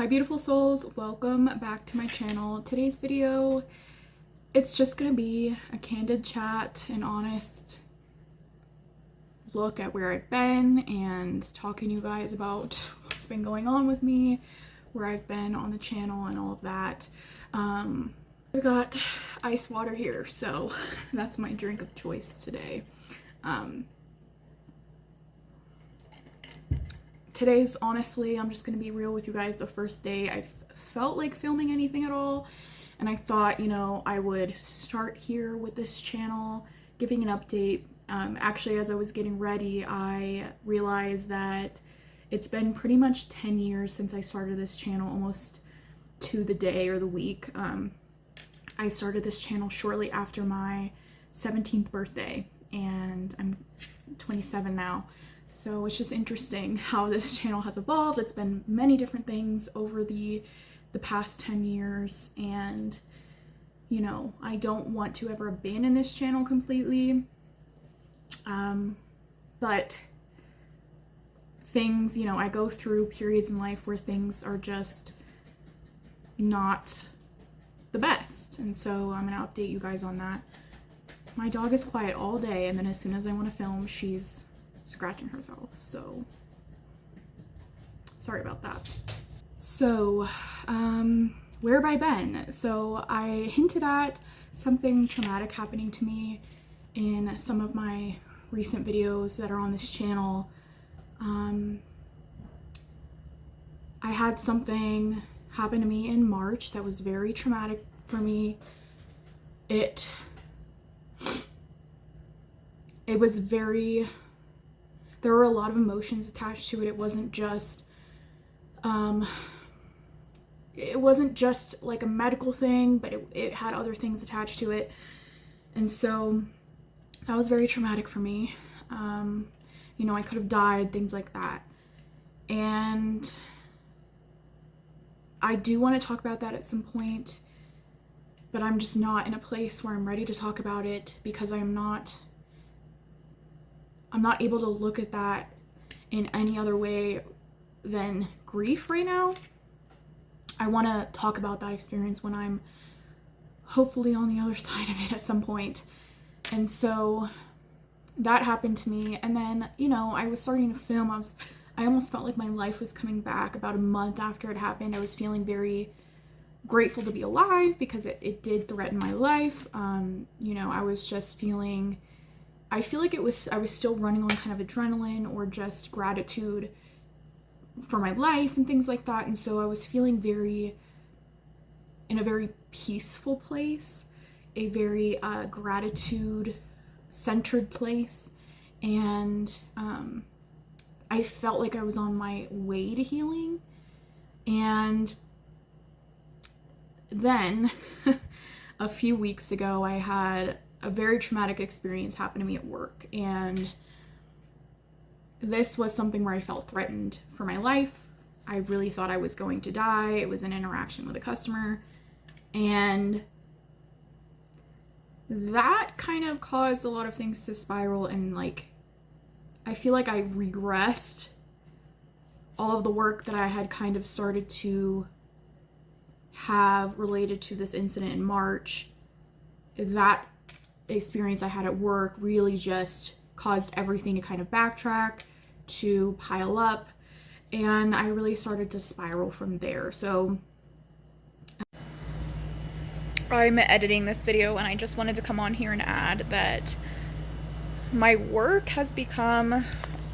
Hi beautiful souls, welcome back to my channel. Today's video, it's just gonna be a candid chat, an honest look at where I've been and talking to you guys about what's been going on with me, where I've been on the channel and all of that. I've got ice water here, so that's my drink of choice today. Today's, honestly, I'm just gonna be real with you guys, the first day I felt like filming anything at all, and I thought, you know, I would start here with this channel, giving an update. Actually, as I was getting ready, I realized that it's been pretty much 10 years since I started this channel, almost to the day or the week. I started this channel shortly after my 17th birthday, and I'm 27 now. So it's just interesting how this channel has evolved. It's been many different things over the past 10 years, and you know, I don't want to ever abandon this channel completely. But things, you know, I go through periods in life where things are just not the best, and so I'm gonna update you guys on that. My dog is quiet all day, and then as soon as I want to film, she's scratching herself, so sorry about that. So where have I been? So I hinted at something traumatic happening to me in some of my recent videos that are on this channel. I had something happen to me in March that was very traumatic for me. It was very, there were a lot of emotions attached to it. It wasn't just like a medical thing, but it had other things attached to it. And so that was very traumatic for me. You know, I could have died, things like that. And I do want to talk about that at some point, but I'm just not in a place where I'm ready to talk about it, because I'm not able to look at that in any other way than grief right now. I want to talk about that experience when I'm hopefully on the other side of it at some point. And so that happened to me, and then, you know, I was starting to film. I almost felt like my life was coming back. About a month after it happened, I was feeling very grateful to be alive, because it did threaten my life. You know, I was just feeling, I feel like I was still running on kind of adrenaline or just gratitude for my life and things like that. And so I was feeling in a very peaceful place, a very gratitude centered place. And I felt like I was on my way to healing. And then a few weeks ago, I had a very traumatic experience happen to me at work, and this was something where I felt threatened for my life. I really thought I was going to die. It was an interaction with a customer, and that kind of caused a lot of things to spiral, and like, I feel like I regressed all of the work that I had kind of started to have related to this incident in March. That experience I had at work really just caused everything to kind of backtrack, to pile up, and I really started to spiral from there. So I'm editing this video, and I just wanted to come on here and add that my work has become,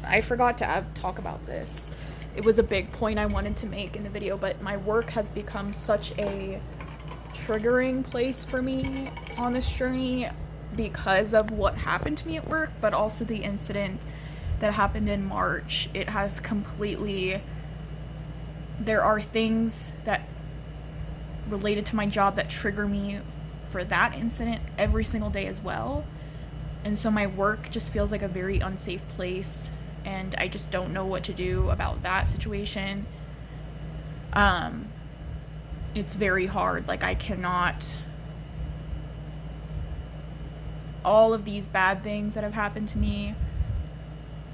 I forgot to talk about this. It was a big point I wanted to make in the video, but my work has become such a triggering place for me on this journey because of what happened to me at work, but also the incident that happened in March. It has completely, there are things that related to my job that trigger me for that incident every single day as well. And so my work just feels like a very unsafe place, and I just don't know what to do about that situation. It's very hard. Like, I cannot, all of these bad things that have happened to me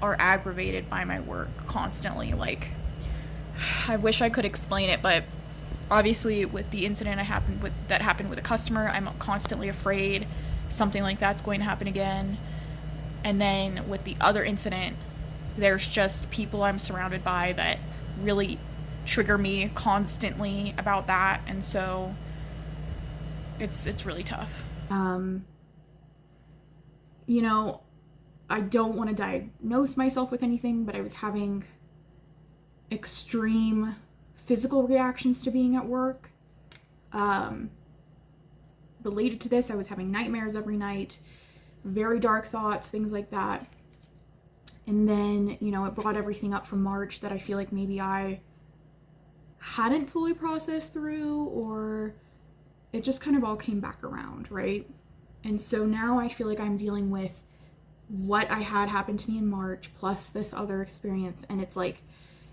are aggravated by my work constantly. Like, I wish I could explain it, but obviously with the incident that happened with a customer, I'm constantly afraid something like that's going to happen again. And then with the other incident, there's just people I'm surrounded by that really trigger me constantly about that, and so it's really tough. You know, I don't want to diagnose myself with anything, but I was having extreme physical reactions to being at work. Related to this, I was having nightmares every night, very dark thoughts, things like that. And then, you know, it brought everything up from March that I feel like maybe I hadn't fully processed through, or it just kind of all came back around, right? And so now I feel like I'm dealing with what I had happen to me in March plus this other experience, and it's like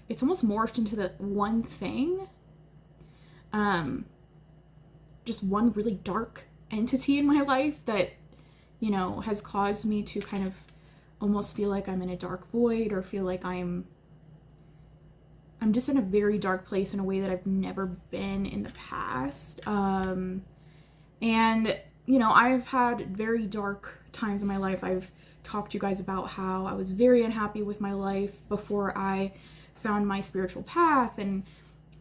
it's almost morphed into the one thing, just one really dark entity in my life that, you know, has caused me to kind of almost feel like I'm in a dark void, or feel like I'm just in a very dark place in a way that I've never been in the past. And, you know, I've had very dark times in my life. I've talked to you guys about how I was very unhappy with my life before I found my spiritual path, and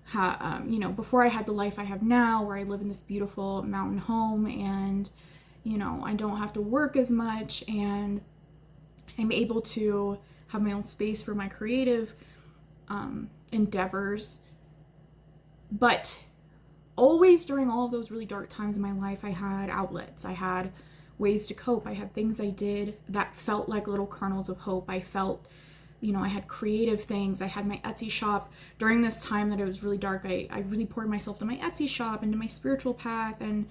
how, you know, before I had the life I have now, where I live in this beautiful mountain home, and, you know, I don't have to work as much, and I'm able to have my own space for my creative endeavors. But always during all of those really dark times in my life, I had outlets. I had ways to cope. I had things I did that felt like little kernels of hope. I felt, you know, I had creative things. I had my Etsy shop. During this time that it was really dark, I really poured myself to my Etsy shop, into my spiritual path, and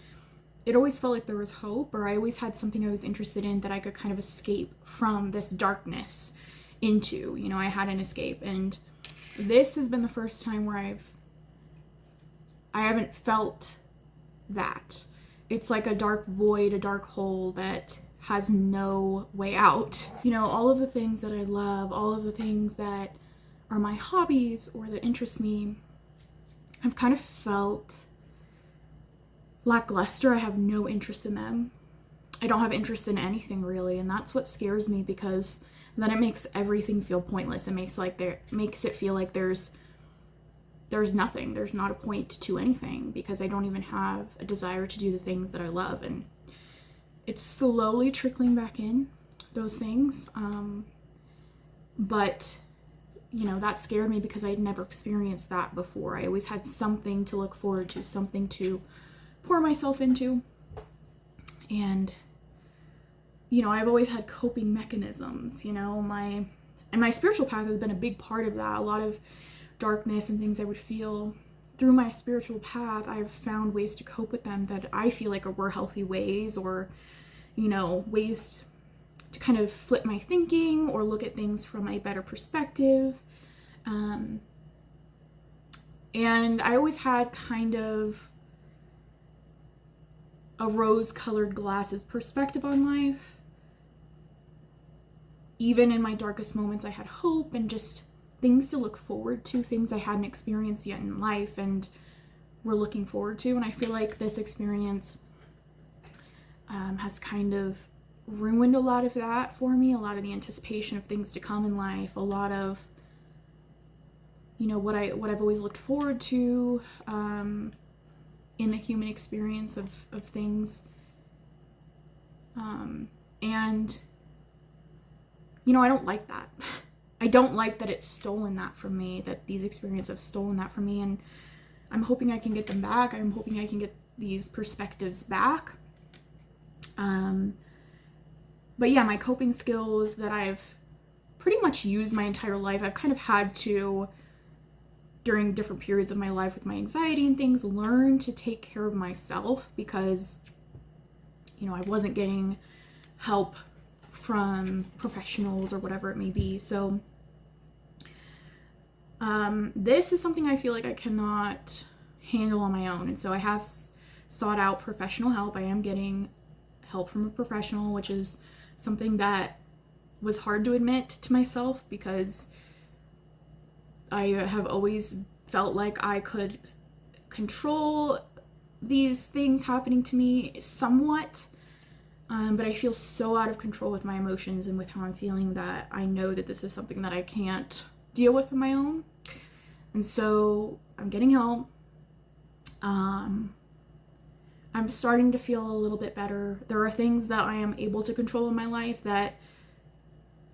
it always felt like there was hope, or I always had something I was interested in that I could kind of escape from this darkness into. You know, I had an escape, and this has been the first time where I haven't felt that. It's like a dark void, a dark hole that has no way out. You know, all of the things that I love, all of the things that are my hobbies or that interest me, I've kind of felt lackluster. I have no interest in them. I don't have interest in anything really, and that's what scares me, because then it makes everything feel pointless. It makes it feel like there's nothing. There's not a point to anything, because I don't even have a desire to do the things that I love, and it's slowly trickling back in, those things. But you know, that scared me because I had never experienced that before. I always had something to look forward to, something to pour myself into. And, you know, I've always had coping mechanisms, you know, my spiritual path has been a big part of that. A lot of darkness and things I would feel through my spiritual path, I've found ways to cope with them that I feel like were healthy ways, or, you know, ways to kind of flip my thinking or look at things from a better perspective. And I always had kind of a rose-colored glasses perspective on life. Even in my darkest moments, I had hope and just things to look forward to, things I hadn't experienced yet in life and were looking forward to. And I feel like this experience has kind of ruined a lot of that for me, a lot of the anticipation of things to come in life, a lot of, you know, what I've always looked forward to in the human experience of things. And, you know, I don't like that. I don't like that it's stolen that from me, that these experiences have stolen that from me, and I'm hoping I can get them back. I'm hoping I can get these perspectives back. But yeah, my coping skills that I've pretty much used my entire life, I've kind of had to, during different periods of my life with my anxiety and things, learn to take care of myself, because, you know, I wasn't getting help from professionals or whatever it may be. So this is something I feel like I cannot handle on my own, and so I have sought out professional help. I am getting help from a professional, which is something that was hard to admit to myself, because I have always felt like I could control these things happening to me somewhat, but I feel so out of control with my emotions and with how I'm feeling that I know that this is something that I can't deal with on my own. And so I'm getting help. I'm starting to feel a little bit better. There are things that I am able to control in my life that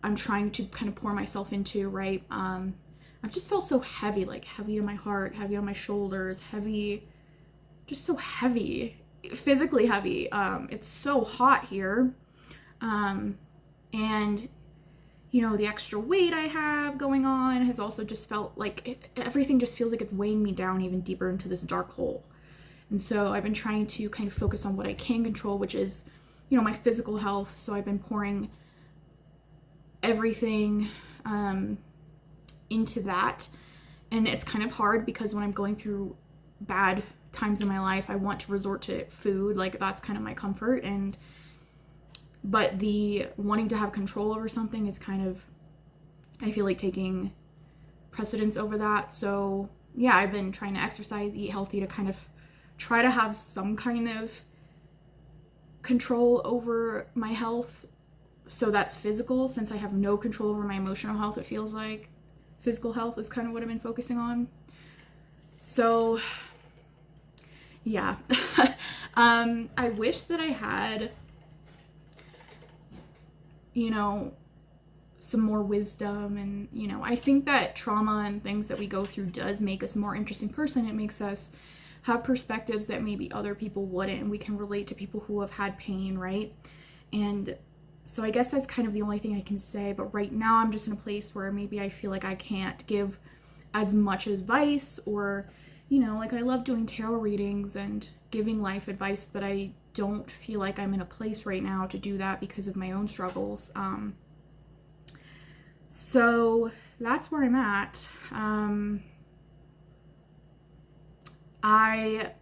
I'm trying to kind of pour myself into, right? I've just felt so heavy, like heavy in my heart, heavy on my shoulders, heavy, just so heavy, physically heavy. It's so hot here. And, you know, the extra weight I have going on has also just felt like everything just feels like it's weighing me down even deeper into this dark hole. And so I've been trying to kind of focus on what I can control, which is, you know, my physical health. So I've been pouring everything into that. And it's kind of hard because when I'm going through bad times in my life, I want to resort to food. Like, that's kind of my comfort. But the wanting to have control over something is kind of, I feel like, taking precedence over that. So yeah, I've been trying to exercise, eat healthy to kind of try to have some kind of control over my health. So that's physical, since I have no control over my emotional health. It feels like physical health is kind of what I've been focusing on. So yeah. I wish that I had, you know, some more wisdom. And, you know, I think that trauma and things that we go through does make us a more interesting person. It makes us have perspectives that maybe other people wouldn't, and we can relate to people who have had pain, right? And so I guess that's kind of the only thing I can say. But right now I'm just in a place where maybe I feel like I can't give as much advice, or, you know, like I love doing tarot readings and giving life advice, but I don't feel like I'm in a place right now to do that because of my own struggles. So that's where I'm at. I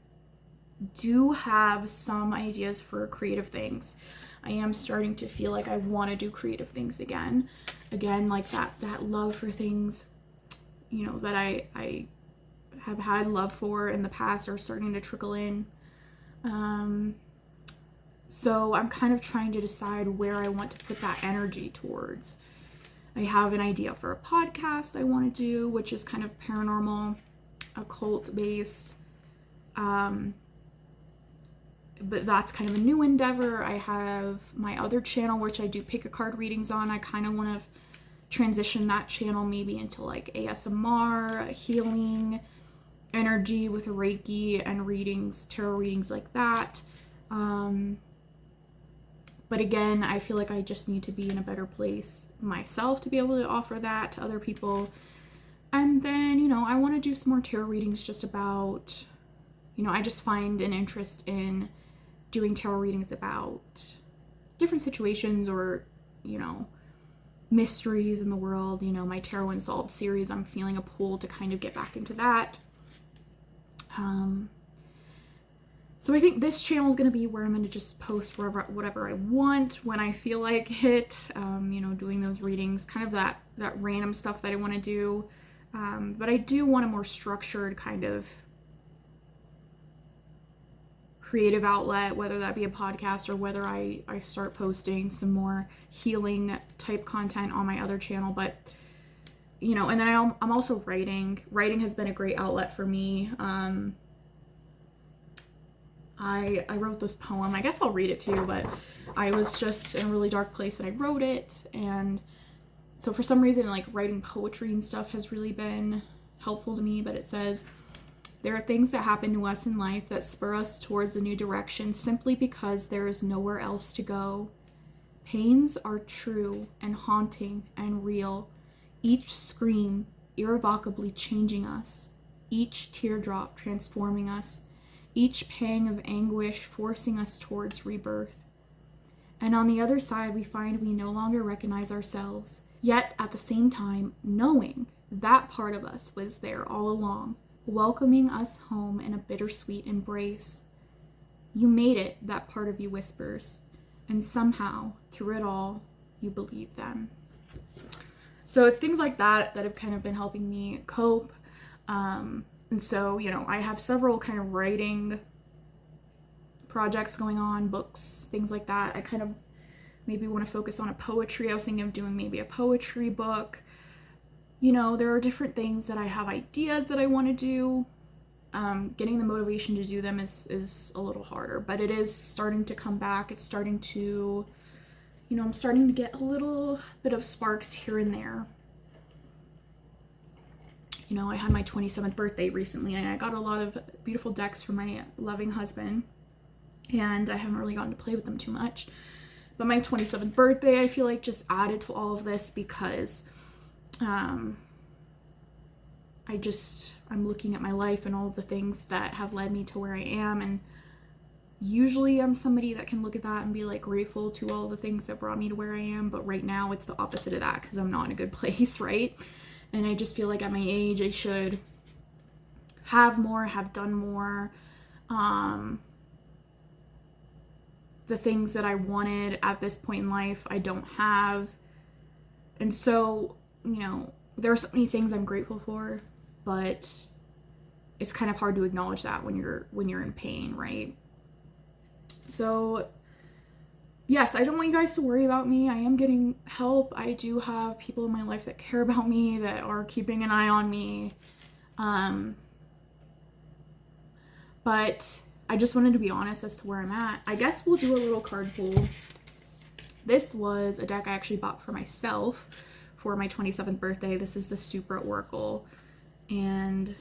do have some ideas for creative things. I am starting to feel like I want to do creative things again, like that love for things, you know, that I have had love for in the past are starting to trickle in. So I'm kind of trying to decide where I want to put that energy towards. I have an idea for a podcast I want to do, which is kind of paranormal, occult based. But that's kind of a new endeavor. I have my other channel, which I do pick a card readings on. I kind of want to transition that channel maybe into like ASMR, healing, energy with Reiki and readings, tarot readings like that. But again, I feel like I just need to be in a better place myself to be able to offer that to other people. And then, you know, I want to do some more tarot readings just about, you know, I just find an interest in doing tarot readings about different situations or, you know, mysteries in the world. You know, my Tarot Unsolved series, I'm feeling a pull to kind of get back into that. So I think this channel is going to be where I'm going to just post whatever I want when I feel like it, you know, doing those readings, kind of that random stuff that I want to do. But I do want a more structured kind of creative outlet, whether that be a podcast or whether I start posting some more healing type content on my other channel. But, you know, and then I'm also writing. Writing has been a great outlet for me. I wrote this poem. I guess I'll read it to you, but I was just in a really dark place and I wrote it. And so for some reason, like, writing poetry and stuff has really been helpful to me. But it says, there are things that happen to us in life that spur us towards a new direction simply because there is nowhere else to go. Pains are true and haunting and real, each scream irrevocably changing us, each teardrop transforming us, each pang of anguish forcing us towards rebirth. And on the other side, we find we no longer recognize ourselves, yet at the same time, knowing that part of us was there all along, welcoming us home in a bittersweet embrace. You made it, that part of you whispers, and somehow, through it all, you believe them. So it's things like that that have kind of been helping me cope. And so, you know, I have several kind of writing projects going on, books, things like that. I kind of maybe want to focus on a poetry. I was thinking of doing maybe a poetry book. You know, there are different things that I have ideas that I want to do. Getting the motivation to do them is a little harder, but it is starting to come back. It's starting to, you know, I'm starting to get a little bit of sparks here and there. You know, I had my 27th birthday recently, and I got a lot of beautiful decks from my loving husband, and I haven't really gotten to play with them too much. But my 27th birthday, I feel like, just added to all of this because I'm looking at my life and all of the things that have led me to where I am, and usually I'm somebody that can look at that and be like grateful to all the things that brought me to where I am, but right now it's the opposite of that because I'm not in a good place, right? And I just feel like at my age I should have more, have done more. The things that I wanted at this point in life I don't have. And so, you know, there are so many things I'm grateful for, but it's kind of hard to acknowledge that when you're in pain, right? So yes, I don't want you guys to worry about me. I am getting help. I do have people in my life that care about me, that are keeping an eye on me. But I just wanted to be honest as to where I'm at. I guess we'll do a little card pull. This was a deck I actually bought for myself for my 27th birthday. This is the Supra Oracle, and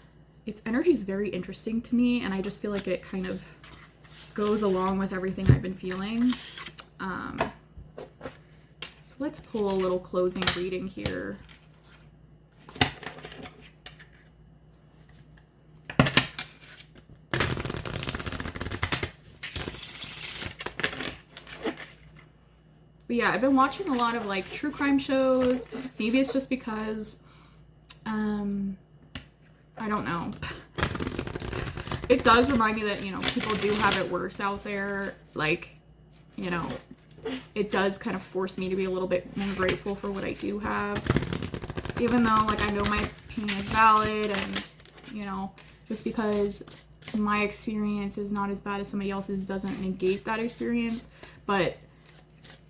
its energy is very interesting to me, and I just feel like it kind of goes along with everything I've been feeling. So let's pull a little closing reading here. But yeah, I've been watching a lot of like true crime shows. Maybe it's just because, I don't know. It does remind me that, you know, people do have it worse out there. Like, you know, it does kind of force me to be a little bit more grateful for what I do have. Even though, like, I know my pain is valid, and, you know, just because my experience is not as bad as somebody else's doesn't negate that experience. But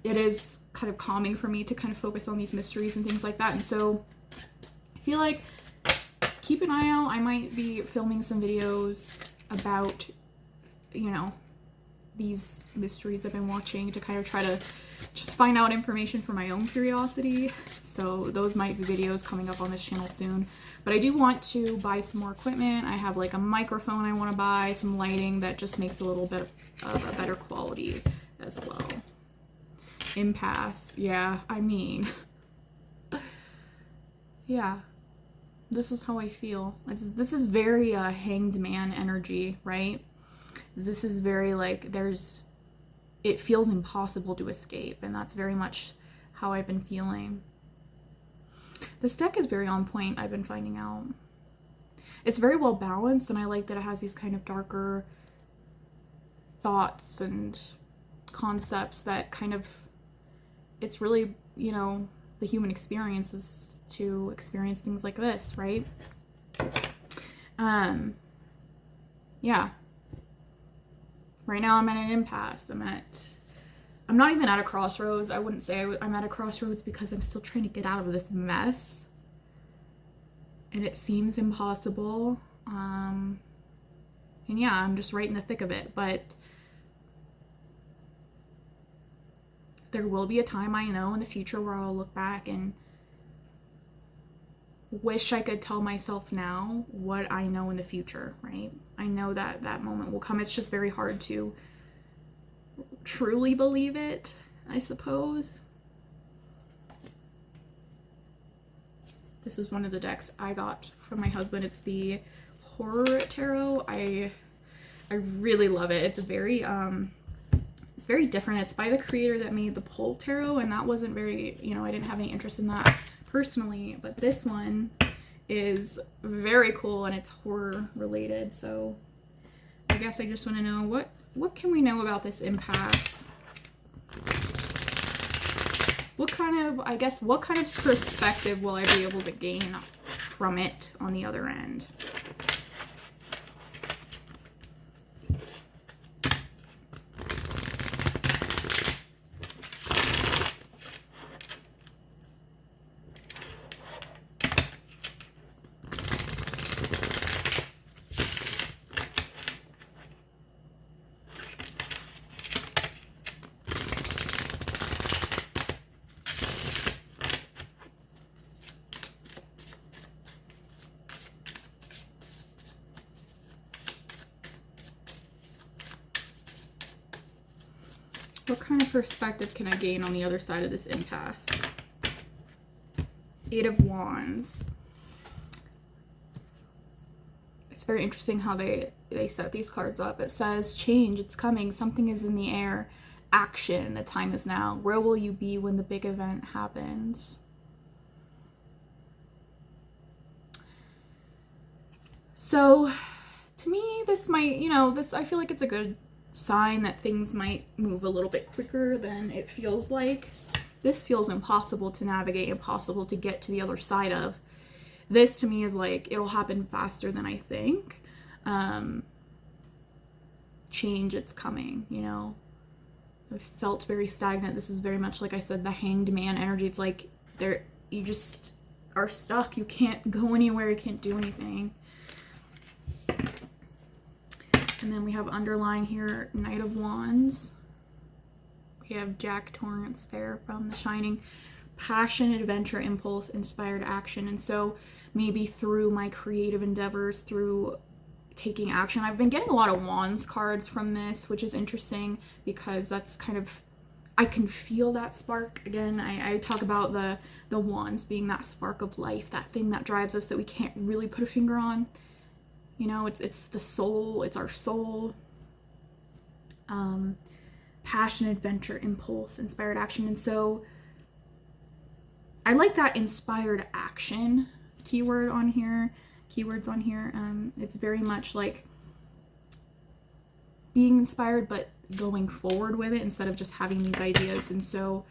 it is kind of calming for me to kind of focus on these mysteries and things like that. And so I feel like keep an eye out. I might be filming some videos about, you know, these mysteries I've been watching to kind of try to just find out information for my own curiosity. So those might be videos coming up on this channel soon. But I do want to buy some more equipment. I have like a microphone I want to buy, some lighting that just makes a little bit of a better quality as well. Impasse. Yeah, I mean, yeah, this is how I feel. This is very Hanged Man energy, right? This is very like it feels impossible to escape, and that's very much how I've been feeling. This deck is very on point, I've been finding out. It's very well balanced, and I like that it has these kind of darker thoughts and concepts that kind of, it's really, you know, the human experience is to experience things like this, right? Yeah. Right now I'm at an impasse. I'm not even at a crossroads. I wouldn't say I'm at a crossroads because I'm still trying to get out of this mess. And it seems impossible. And yeah, I'm just right in the thick of it. But there will be a time, I know, in the future where I'll look back and wish I could tell myself now what I know in the future, right? I know that that moment will come. It's just very hard to truly believe it, I suppose. This is one of the decks I got from my husband. It's the Horror Tarot. I really love it. It's very different. It's by the creator that made the Pole Tarot, and that wasn't very, you know, I didn't have any interest in that personally, but this one is very cool and it's horror related. So I guess I just want to know what can we know about this impasse? what kind of perspective will I be able to gain from it on the other end? What kind of perspective can I gain on the other side of this impasse? Eight of Wands. It's very interesting how they set these cards up. It says, change, it's coming, something is in the air, action, the time is now. Where will you be when the big event happens? So, to me, this might, I feel like it's a good sign that things might move a little bit quicker than it feels like. This feels impossible to navigate, impossible to get to the other side of. This to me is like, it'll happen faster than I think. Change, it's coming, I felt very stagnant. This is very much, like I said, the Hanged Man energy. It's like you just are stuck. You can't go anywhere. You can't do anything. And then we have underlying here, Knight of Wands. We have Jack Torrance there from The Shining. Passion, adventure, impulse, inspired action. And so maybe through my creative endeavors, through taking action, I've been getting a lot of Wands cards from this, which is interesting because that's kind of, I can feel that spark. Again, I talk about the Wands being that spark of life, that thing that drives us that we can't really put a finger on. It's the soul, it's our soul. Passion, adventure, impulse, inspired action. And so I like that inspired action keywords on here. It's very much like being inspired, but going forward with it instead of just having these ideas. And so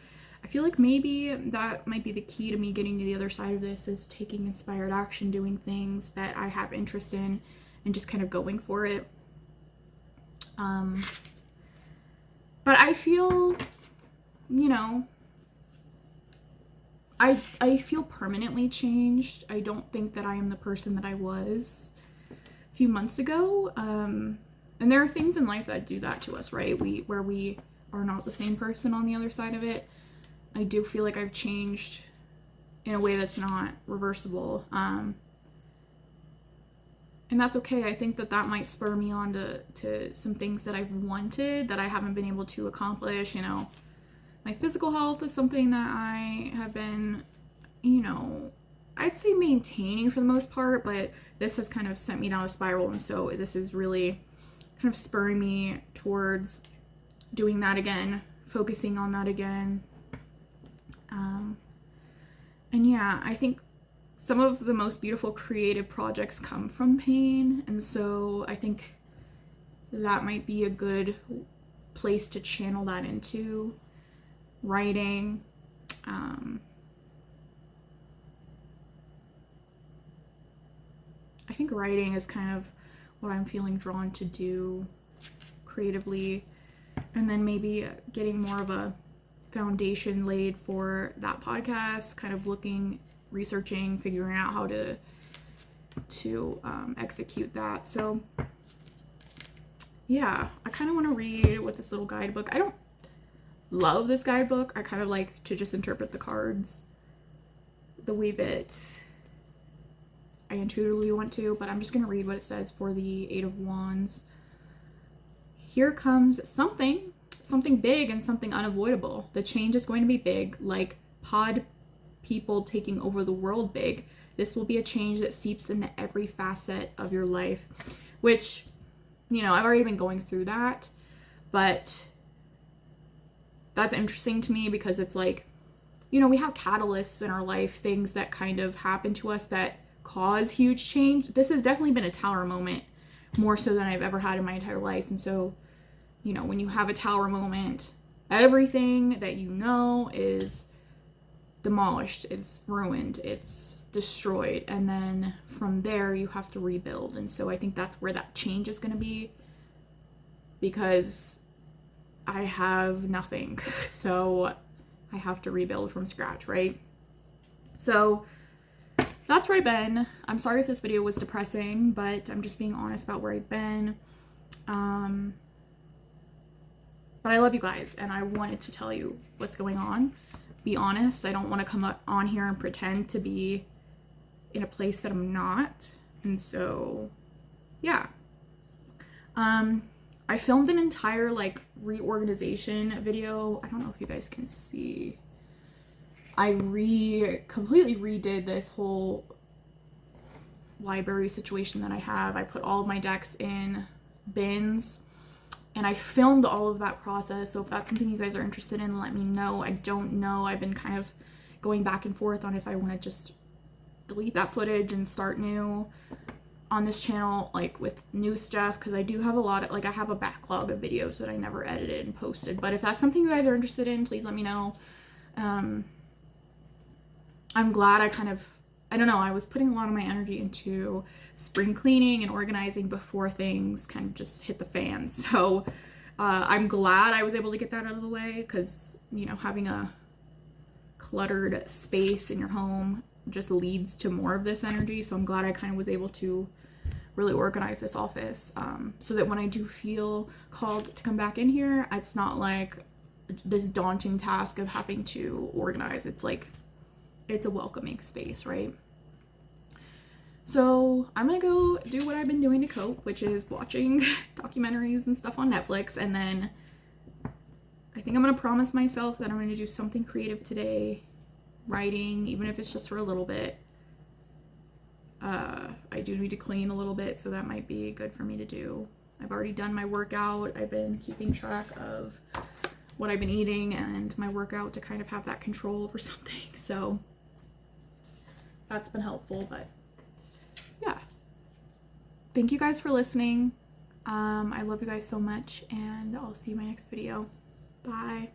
I feel like maybe that might be the key to me getting to the other side of this, is taking inspired action, doing things that I have interest in, and just kind of going for it. But I feel, I feel permanently changed. I don't think that I am the person that I was a few months ago. And there are things in life that do that to us, right? Where we are not the same person on the other side of it. I do feel like I've changed in a way that's not reversible. And that's okay. I think that might spur me on to some things that I've wanted that I haven't been able to accomplish. My physical health is something that I have been, I'd say maintaining for the most part, but this has kind of sent me down a spiral. And so this is really kind of spurring me towards doing that again, focusing on that again. And yeah, I think some of the most beautiful creative projects come from pain, and so I think that might be a good place to channel that into. Writing. I think writing is kind of what I'm feeling drawn to do creatively, and then maybe getting more of a foundation laid for that podcast, kind of researching, figuring out how to execute that. So yeah, I kind of want to read with this little guidebook. I don't love this guidebook. I kind of like to just interpret the cards the way that I intuitively want to, but I'm just going to read what it says for the Eight of Wands. Here comes something big and something unavoidable. The change is going to be big, like pod people taking over the world big. This will be a change that seeps into every facet of your life, which, I've already been going through that, but that's interesting to me because it's like, we have catalysts in our life, things that kind of happen to us that cause huge change. This has definitely been a Tower moment, more so than I've ever had in my entire life. And so, when you have a Tower moment, everything that is demolished, it's ruined, it's destroyed, and then from there you have to rebuild. And so I think that's where that change is going to be, because I have nothing. So I have to rebuild from scratch, right? So that's where I've been. I'm sorry if this video was depressing, but I'm just being honest about where I've been. But I love you guys, and I wanted to tell you what's going on. Be honest. I don't want to come up on here and pretend to be in a place that I'm not. And so, yeah. I filmed an entire like reorganization video. I don't know if you guys can see. I completely redid this whole library situation that I have. I put all of my decks in bins, and I filmed all of that process. So if that's something you guys are interested in, let me know. I don't know. I've been kind of going back and forth on if I want to just delete that footage and start new on this channel, like with new stuff, because I do have a lot of, like, I have a backlog of videos that I never edited and posted. But if that's something you guys are interested in, please let me know. I'm glad I don't know, I was putting a lot of my energy into spring cleaning and organizing before things kind of just hit the fan. So I'm glad I was able to get that out of the way, because, you know, having a cluttered space in your home just leads to more of this energy. So I'm glad I kind of was able to really organize this office, so that when I do feel called to come back in here, it's not like this daunting task of having to organize. It's like, it's a welcoming space, right? So I'm gonna go do what I've been doing to cope, which is watching documentaries and stuff on Netflix. And then I think I'm gonna promise myself that I'm gonna do something creative today, writing, even if it's just for a little bit. I do need to clean a little bit, so that might be good for me to do. I've already done my workout. I've been keeping track of what I've been eating and my workout to kind of have that control over something. So that's been helpful. But yeah, thank you guys for listening. I love you guys so much, and I'll see you in my next video. Bye.